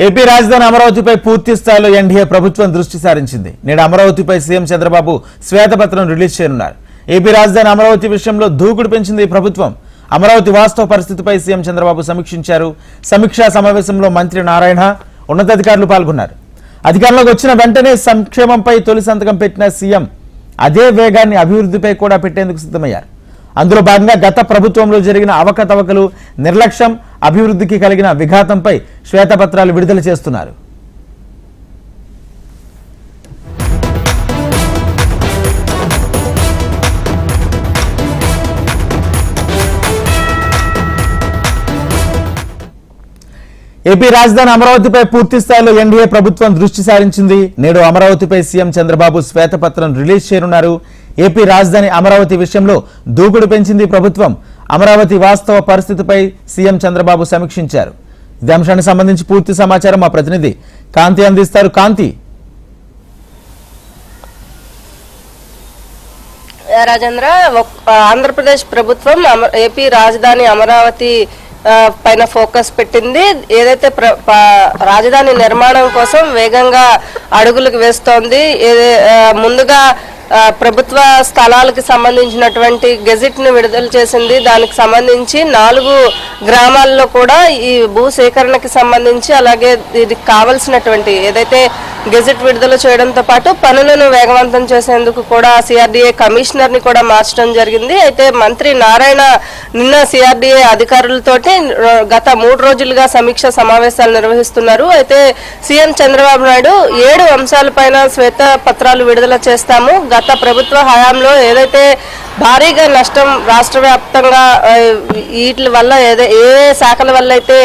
AP రాజధాని అమరావతిపై పూర్తి స్థాయిలో ఎన్డీఏ ప్రభుత్వం దృష్టి సారించింది. నేడు అమరావతిపై సీఎం చంద్రబాబు శ్వేతపత్రం రిలీజ్ చేయనున్నారు. ఏపీ రాజధాని అమరావతి విషయంలో దూకుడు పెంచింది ప్రభుత్వం. అమరావతి వాస్తవ పరిస్థితిపై సీఎం చంద్రబాబు సమీక్షించారు. సమీక్షా సమావేశంలో మంత్రి నారాయణ, ఉన్నతాధికారులు పాల్గొన్నారు. అధికారంలోకి వచ్చిన వెంటనే సంక్షేమంపై తొలి సంతకం పెట్టిన సీఎం అదే వేగాన్ని అభివృద్ధిపై కూడా పెట్టేందుకు సిద్ధమయ్యారు. అందులో భాగంగా గత ప్రభుత్వంలో జరిగిన అవకతవకలు, నిర్లక్ష్యం, అభివృద్ధికి కలిగిన విఘాతంపై శ్వేతపత్రాలు విడుదల చేస్తున్నారు. ఏపీ రాజధాని అమరావతిపై పూర్తి స్థాయిలో ఎన్డీఏ ప్రభుత్వం దృష్టి సారించింది. నేడు అమరావతిపై సీఎం చంద్రబాబు శ్వేతపత్రం రిలీజ్ చేయనున్నారు. ఏపీ రాజధాని అమరావతి విషయంలో దూకుడు పెంచింది ప్రభుత్వం. అమరావతి వాస్తవ పరిస్థితిపై సీఎం చంద్రబాబు సమీక్షించారు. ఇదే అంశానికి సంబంధించి పూర్తి సమాచారం మా ప్రతినిధి కాంతి అందిస్తారు. కాంతి, రాజేంద్ర, ఆంధ్రప్రదేశ్ ప్రభుత్వం ఏపీ రాజధాని అమరావతి పైన ఫోకస్ పెట్టింది. ఏదైతే రాజధాని నిర్మాణం కోసం వేగంగా అడుగులకు వేస్తోంది. ముందుగా ప్రభుత్వ స్థలాలకు సంబంధించినటువంటి గెజిట్ ను విడుదల చేసింది. దానికి సంబంధించి 4 గ్రామాల్లో కూడా ఈ భూ సేకరణకి సంబంధించి అలాగే దీనికి కావలసినటువంటి ఏదైతే గెజిట్ విడుదల చేయడంతో పాటు పనులను వేగవంతం చేసేందుకు కూడా సిఆర్డీఏ కమిషనర్ ని కూడా మార్చడం జరిగింది. అయితే మంత్రి నారాయణ నిన్న సిఆర్డీఏ అధికారులతోటి గత 3 రోజులుగా సమీక్ష సమావేశాలు నిర్వహిస్తున్నారు. అయితే సీఎం చంద్రబాబు నాయుడు 7 అంశాలపైన శ్వేత పత్రాలు విడుదల చేస్తాము. గత ప్రభుత్వ హయాంలో ఏదైతే భారీగా నష్టం రాష్ట్ర వ్యాప్తంగా వీటి వల్ల ఏ శాఖల వల్ల అయితే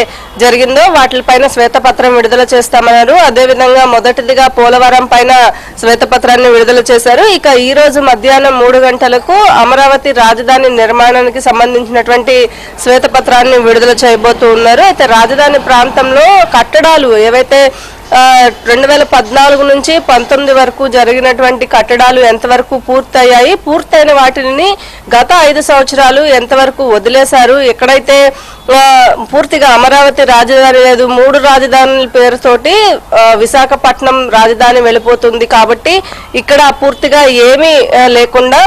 జరిగిందో వాటిపైన శ్వేతపత్రం విడుదల చేస్తామన్నారు. అదేవిధంగా మొదటిదిగా పోలవరం పైన శ్వేతపత్రాన్ని విడుదల చేశారు. ఇక ఈ రోజు మధ్యాహ్నం 3 గంటలకు అమరావతి రాజధాని నిర్మాణానికి సంబంధించినటువంటి శ్వేతపత్రాన్ని విడుదల చేయబోతూ ఉన్నారు. అయితే రాజధాని ప్రాంతంలో కట్టడాలు ఏవైతే 2014 నుంచి 19 వరకు జరిగినటువంటి కట్టడాలు ఎంతవరకు పూర్తయ్యాయి, పూర్తయిన వాటిని గత 5 సంవత్సరాలు ఎంతవరకు వదిలేశారు, ఎక్కడైతే పూర్తిగా అమరావతి రాజధాని లేదు 3 రాజధానుల పేరుతోటి విశాఖపట్నం రాజధాని వెళ్ళిపోతుంది కాబట్టి ఇక్కడ పూర్తిగా ఏమీ లేకుండా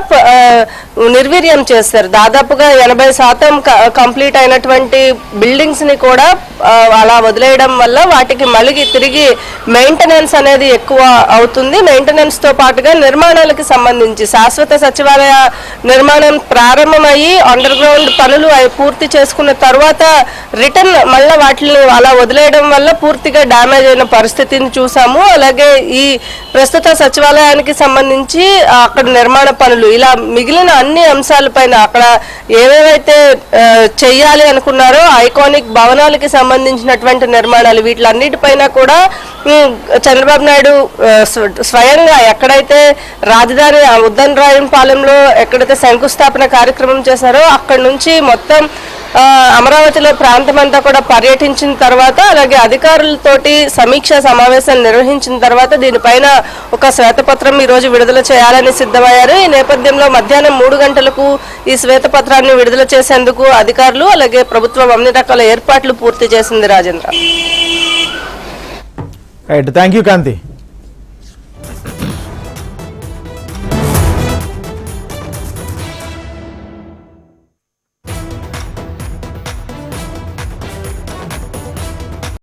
నిర్వీర్యం చేస్తారు. దాదాపుగా 80% కంప్లీట్ అయినటువంటి బిల్డింగ్స్ ని కూడా అలా వదిలేయడం వల్ల వాటికి మళ్ళీ తిరిగి మెయింటెనెన్స్ అనేది ఎక్కువ అవుతుంది. మెయింటెనెన్స్ తో పాటుగా నిర్మాణాలకు సంబంధించి శాశ్వత సచివాలయ నిర్మాణం ప్రారంభమయ్యి అండర్ గ్రౌండ్ పనులు పూర్తి చేసుకున్న తర్వాత రిటర్న్ మళ్ళీ వాటిని అలా వదిలేయడం వల్ల పూర్తిగా డ్యామేజ్ అయిన పరిస్థితిని చూసాము. అలాగే ఈ ప్రస్తుత సచివాలయానికి సంబంధించి అక్కడ నిర్మాణ పనులు ఇలా మిగిలిన అన్ని అంశాలపైన అక్కడ ఏవేవైతే చెయ్యాలి అనుకున్నారో ఐకానిక్ భవనాలకి సంబంధించినటువంటి నిర్మాణాలు వీటిలన్నిటిపైన కూడా చంద్రబాబు నాయుడు స్వయంగా ఎక్కడైతే రాజధాని ఉద్దండరాయంపాలెంలో ఎక్కడైతే శంకుస్థాపన కార్యక్రమం చేశారో అక్కడి నుంచి మొత్తం అమరావతిలో ప్రాంతం అంతా కూడా పర్యటించిన తర్వాత అలాగే అధికారులతోటి సమీక్షా సమావేశాలు నిర్వహించిన తర్వాత దీనిపైన ఒక శ్వేతపత్రం ఈ రోజు విడుదల చేయాలని సిద్ధమయ్యారు. ఈ నేపథ్యంలో మధ్యాహ్నం 3 గంటలకు ఈ శ్వేతపత్రాన్ని విడుదల చేసేందుకు అధికారులు అలాగే ప్రభుత్వం అన్ని రకాల ఏర్పాట్లు పూర్తి చేసింది. Rajendra, right, thank you Kanthi.